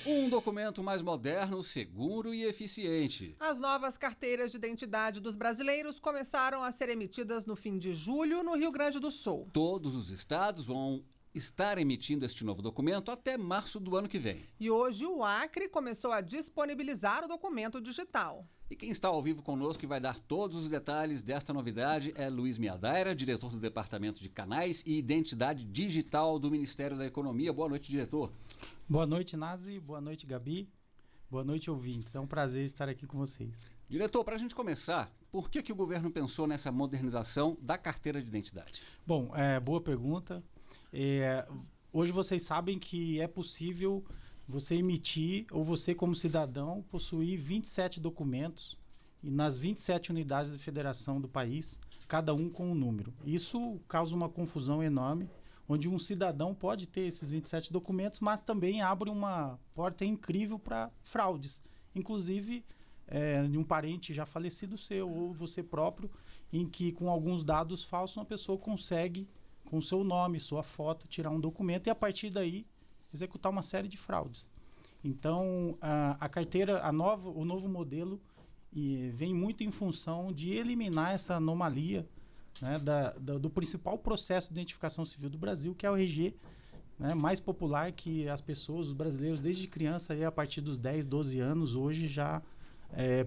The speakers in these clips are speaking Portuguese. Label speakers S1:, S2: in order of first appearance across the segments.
S1: Um documento mais moderno, seguro e eficiente.
S2: As novas carteiras de identidade dos brasileiros começaram a ser emitidas no fim de julho no Rio Grande do Sul.
S1: Todos os estados vão estar emitindo este novo documento até março do ano que vem.
S2: E hoje o Acre começou a disponibilizar o documento digital.
S1: E quem está ao vivo conosco e vai dar todos os detalhes desta novidade é Luiz Miadaira, diretor do Departamento de Canais e Identidade Digital do Ministério da Economia. Boa noite, diretor.
S3: Boa noite, Nazi. Boa noite, Gabi. Boa noite, ouvintes. É um prazer estar aqui com vocês.
S1: Diretor, para a gente começar, por que o governo pensou nessa modernização da carteira de identidade?
S3: Bom, boa pergunta. Hoje vocês sabem que é possível você emitir, ou você como cidadão, possuir 27 documentos e nas 27 unidades de federação do país, cada um com um número. Isso causa uma confusão enorme, onde um cidadão pode ter esses 27 documentos, mas também abre uma porta incrível para fraudes, inclusive de um parente já falecido seu, ou você próprio, em que com alguns dados falsos uma pessoa consegue, com seu nome, sua foto, tirar um documento e a partir daí executar uma série de fraudes. Então, a carteira, o novo modelo vem muito em função de eliminar essa anomalia, né, do principal processo de identificação civil do Brasil, que é o RG, né, mais popular, que as pessoas, os brasileiros, desde criança, a partir dos 10, 12 anos, hoje já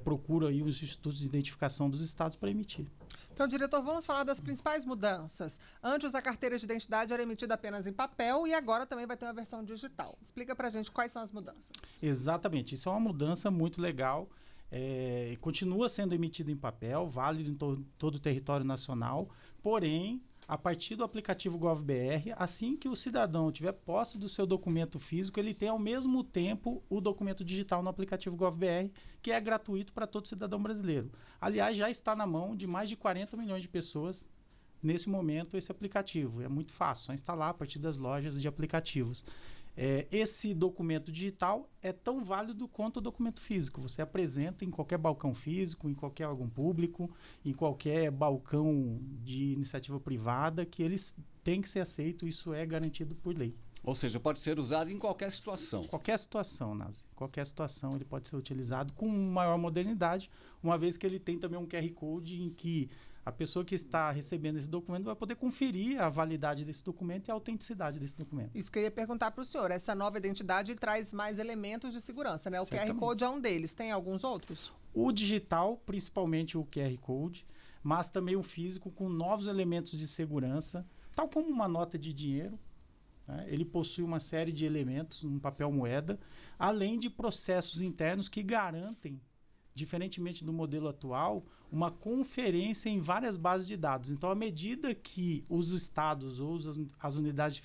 S3: procuram aí os institutos de identificação dos estados para emitir.
S2: Então, diretor, vamos falar das principais mudanças. Antes, a carteira de identidade era emitida apenas em papel e agora também vai ter uma versão digital. Explica pra gente quais são as mudanças.
S3: Exatamente, isso é uma mudança muito legal. Continua sendo emitido em papel, válido em todo o território nacional, porém, a partir do aplicativo GovBR, assim que o cidadão tiver posse do seu documento físico, ele tem ao mesmo tempo o documento digital no aplicativo GovBR, que é gratuito para todo cidadão brasileiro. Aliás, já está na mão de mais de 40 milhões de pessoas nesse momento esse aplicativo. É muito fácil, só instalar a partir das lojas de aplicativos. Esse documento digital é tão válido quanto o documento físico. Você apresenta em qualquer balcão físico, em qualquer órgão público, em qualquer balcão de iniciativa privada, que eles têm que ser aceito, isso é garantido por lei.
S1: Ou seja, pode ser usado em qualquer situação.
S3: Qualquer situação, Nazi. Qualquer situação ele pode ser utilizado com maior modernidade, uma vez que ele tem também um QR Code em que a pessoa que está recebendo esse documento vai poder conferir a validade desse documento e a autenticidade desse documento.
S2: Isso que eu ia perguntar para o senhor. Essa nova identidade traz mais elementos de segurança, né? O
S3: Certamente.
S2: QR Code é um deles. Tem alguns outros?
S3: O digital, principalmente o QR Code, mas também o físico com novos elementos de segurança, tal como uma nota de dinheiro. Ele possui uma série de elementos, um papel moeda, além de processos internos que garantem, diferentemente do modelo atual, uma conferência em várias bases de dados. Então, à medida que os estados ou as unidades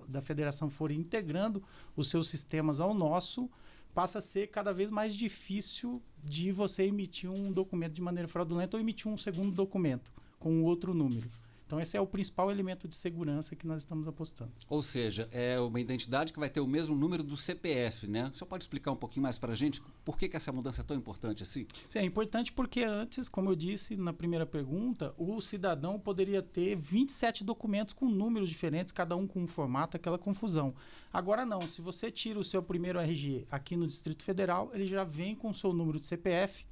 S3: da federação forem integrando os seus sistemas ao nosso, passa a ser cada vez mais difícil de você emitir um documento de maneira fraudulenta ou emitir um segundo documento com outro número. Então, esse é o principal elemento de segurança que nós estamos apostando.
S1: Ou seja, é uma identidade que vai ter o mesmo número do CPF, né? O senhor pode explicar um pouquinho mais para a gente por que essa mudança é tão importante assim?
S3: Sim, é importante porque antes, como eu disse na primeira pergunta, o cidadão poderia ter 27 documentos com números diferentes, cada um com um formato, aquela confusão. Agora não, se você tira o seu primeiro RG aqui no Distrito Federal, ele já vem com o seu número de CPF.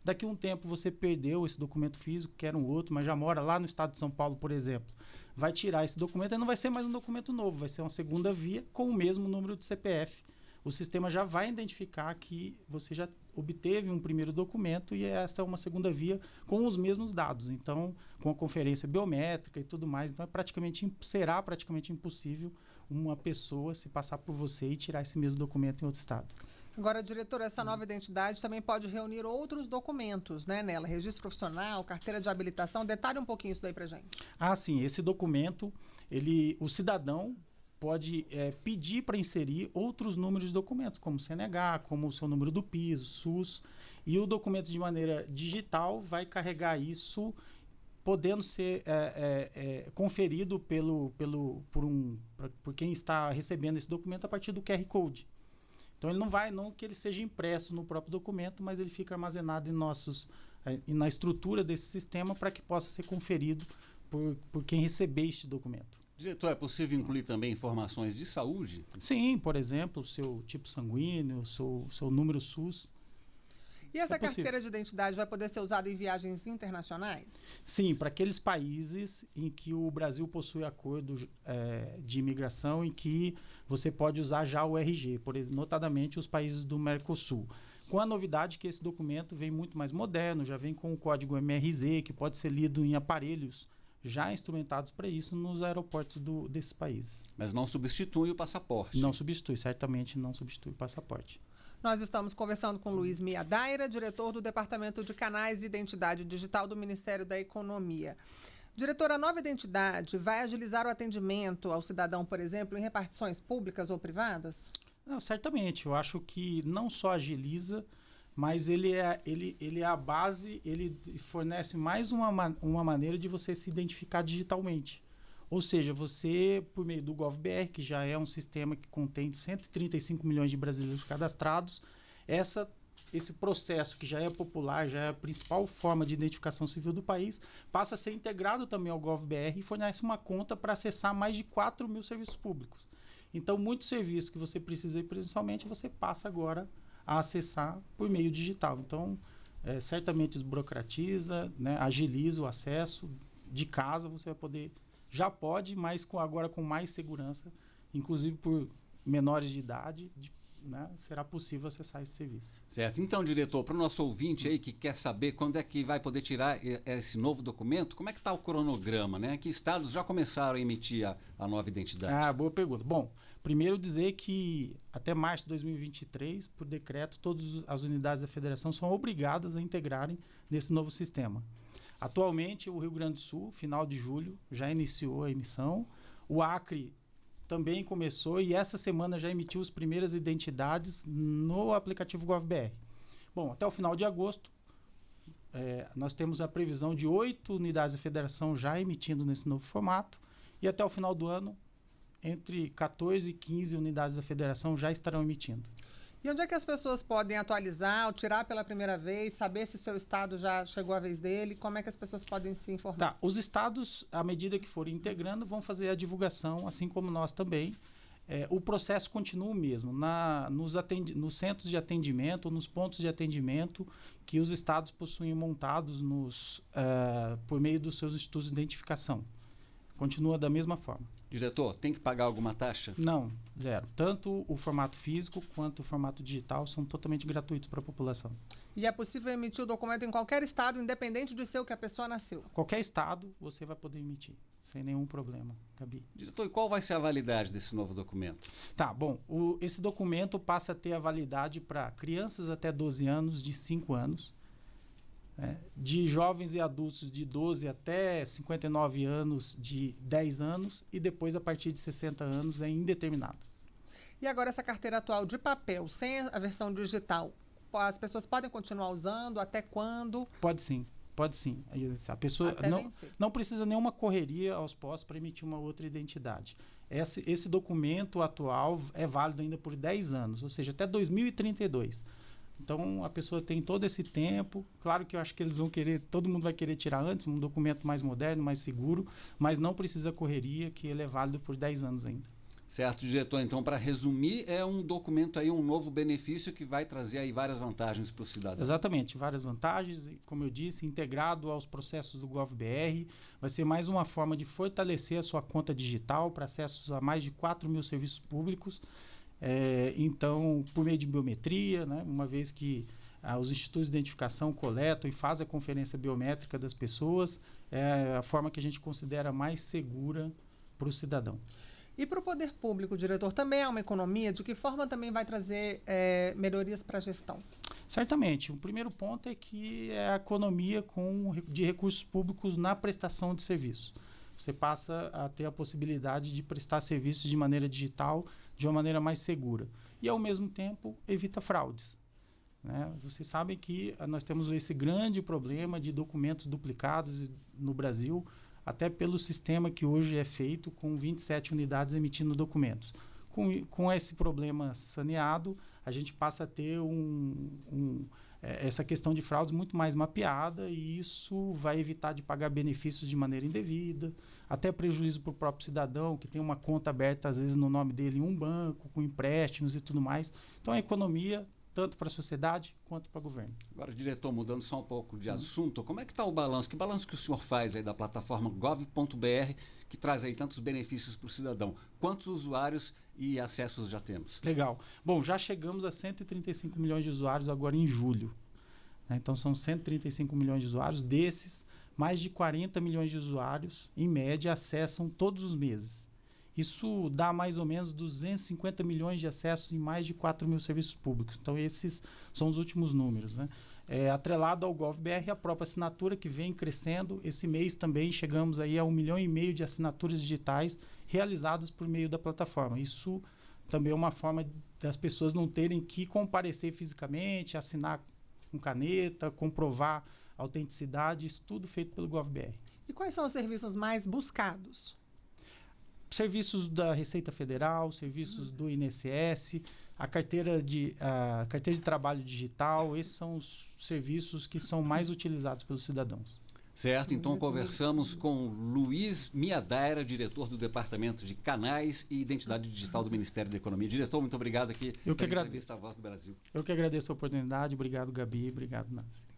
S3: Daqui a um tempo você perdeu esse documento físico, que era um outro, mas já mora lá no estado de São Paulo, por exemplo. Vai tirar esse documento e não vai ser mais um documento novo, vai ser uma segunda via com o mesmo número de CPF. O sistema já vai identificar que você já obteve um primeiro documento e essa é uma segunda via com os mesmos dados. Então, com a conferência biométrica e tudo mais, então será praticamente impossível uma pessoa se passar por você e tirar esse mesmo documento em outro estado.
S2: Agora, diretor, essa nova identidade também pode reunir outros documentos, né, nela? Registro profissional, carteira de habilitação. Detalhe um pouquinho isso daí pra gente.
S3: Sim, esse documento, o cidadão pode pedir para inserir outros números de documentos, como CNH, como o seu número do PIS, SUS, e o documento de maneira digital vai carregar isso, podendo ser conferido por quem está recebendo esse documento a partir do QR Code. Então ele não que ele seja impresso no próprio documento, mas ele fica armazenado na estrutura desse sistema para que possa ser conferido por quem receber este documento.
S1: Diretor, é possível incluir também informações de saúde?
S3: Sim, por exemplo, seu tipo sanguíneo, seu número SUS.
S2: E essa carteira de identidade vai poder ser usada em viagens internacionais?
S3: Sim, para aqueles países em que o Brasil possui acordo de imigração em que você pode usar já o RG, notadamente os países do Mercosul. Com a novidade que esse documento vem muito mais moderno, já vem com o código MRZ, que pode ser lido em aparelhos já instrumentados para isso nos aeroportos desses países.
S1: Mas não substitui o passaporte?
S3: Não substitui, certamente não substitui o passaporte.
S2: Nós estamos conversando com Luiz Miadaira, diretor do Departamento de Canais e Identidade Digital do Ministério da Economia. Diretor, a nova identidade vai agilizar o atendimento ao cidadão, por exemplo, em repartições públicas ou privadas?
S3: Não, certamente. Eu acho que não só agiliza, mas ele é a base, ele fornece mais uma maneira de você se identificar digitalmente. Ou seja, você, por meio do GovBR, que já é um sistema que contém 135 milhões de brasileiros cadastrados, esse processo que já é popular, já é a principal forma de identificação civil do país, passa a ser integrado também ao GovBR e fornece uma conta para acessar mais de 4 mil serviços públicos. Então, muitos serviços que você precisa ir presencialmente, você passa agora a acessar por meio digital. Então, certamente desburocratiza, né, agiliza o acesso de casa, você vai poder... Já pode, mas agora com mais segurança, inclusive por menores de idade, né, será possível acessar esse serviço.
S1: Certo. Então, diretor, para o nosso ouvinte aí que quer saber quando é que vai poder tirar esse novo documento, como é que está o cronograma, né? Que estados já começaram a emitir a nova identidade?
S3: Boa pergunta. Bom, primeiro dizer que até março de 2023, por decreto, todas as unidades da federação são obrigadas a integrarem nesse novo sistema. Atualmente, o Rio Grande do Sul, final de julho, já iniciou a emissão. O Acre também começou e essa semana já emitiu as primeiras identidades no aplicativo GovBR. Bom, até o final de agosto, nós temos a previsão de 8 unidades da federação já emitindo nesse novo formato e até o final do ano, entre 14 e 15 unidades da federação já estarão emitindo.
S2: E onde é que as pessoas podem atualizar ou tirar pela primeira vez, saber se o seu estado já chegou a vez dele? Como é que as pessoas podem se informar?
S3: Tá, os estados, à medida que forem integrando, vão fazer a divulgação, assim como nós também. O processo continua o mesmo. Nos centros de atendimento, nos pontos de atendimento que os estados possuem montados por meio dos seus institutos de identificação. Continua da mesma forma.
S1: Diretor, tem que pagar alguma taxa?
S3: Não, zero. Tanto o formato físico quanto o formato digital são totalmente gratuitos para a população.
S2: E é possível emitir o documento em qualquer estado, independente de ser o que a pessoa nasceu?
S3: Qualquer estado você vai poder emitir, sem nenhum problema, Gabi.
S1: Diretor, e qual vai ser a validade desse novo documento?
S3: Tá, bom, esse documento passa a ter a validade para crianças até 12 anos, de 5 anos, de jovens e adultos de 12 até 59 anos, de 10 anos, e depois, a partir de 60 anos, é indeterminado.
S2: E agora, essa carteira atual de papel, sem a versão digital, as pessoas podem continuar usando? Até quando?
S3: Pode sim. Pode sim. A pessoa não precisa nenhuma correria aos postos para emitir uma outra identidade. Esse documento atual é válido ainda por 10 anos, ou seja, até 2032. Então, a pessoa tem todo esse tempo. Claro que eu acho que eles vão querer, todo mundo vai querer tirar antes, um documento mais moderno, mais seguro, mas não precisa correria, que ele é válido por 10 anos ainda.
S1: Certo, diretor. Então, para resumir, é um documento aí, um novo benefício que vai trazer aí várias vantagens para o cidadão.
S3: Exatamente, várias vantagens. Como eu disse, integrado aos processos do GovBR, vai ser mais uma forma de fortalecer a sua conta digital para acessos a mais de 4 mil serviços públicos. Então, por meio de biometria, né, uma vez que os institutos de identificação coletam e fazem a conferência biométrica das pessoas, é a forma que a gente considera mais segura para o cidadão.
S2: E para o poder público, diretor, também é uma economia? De que forma também vai trazer melhorias para a gestão?
S3: Certamente. O primeiro ponto é que é a economia de recursos públicos na prestação de serviços. Você passa a ter a possibilidade de prestar serviços de maneira digital, de uma maneira mais segura. E, ao mesmo tempo, evita fraudes. Né? Vocês sabem que nós temos esse grande problema de documentos duplicados no Brasil, até pelo sistema que hoje é feito com 27 unidades emitindo documentos. Com esse problema saneado, a gente passa a ter essa questão de fraudes muito mais mapeada, e isso vai evitar de pagar benefícios de maneira indevida, até prejuízo para o próprio cidadão, que tem uma conta aberta, às vezes, no nome dele em um banco, com empréstimos e tudo mais. Então, a economia, tanto para a sociedade quanto para o governo.
S1: Agora, diretor, mudando só um pouco de assunto, como é que está o balanço? Que balanço que o senhor faz aí da plataforma gov.br, que traz aí tantos benefícios para o cidadão? Quantos usuários e acessos já temos?
S3: Legal. Bom, já chegamos a 135 milhões de usuários agora em julho. Então, são 135 milhões de usuários. Desses, mais de 40 milhões de usuários, em média, acessam todos os meses. Isso dá mais ou menos 250 milhões de acessos em mais de 4 mil serviços públicos. Então, esses são os últimos números, né? Atrelado ao GovBR, a própria assinatura que vem crescendo. Esse mês também chegamos aí a 1,5 milhão de assinaturas digitais realizadas por meio da plataforma. Isso também é uma forma das pessoas não terem que comparecer fisicamente, assinar com caneta, comprovar a autenticidade, isso tudo feito pelo GovBR.
S2: E quais são os serviços mais buscados?
S3: Serviços da Receita Federal, serviços do INSS, a carteira de trabalho digital, esses são os serviços que são mais utilizados pelos cidadãos.
S1: Certo, então conversamos com Luiz Miadaira, diretor do Departamento de Canais e Identidade Digital do Ministério da Economia. Diretor, muito obrigado aqui
S3: pela
S1: entrevista à Voz do Brasil.
S3: Eu que agradeço a oportunidade, obrigado, Gabi, obrigado, Nancy.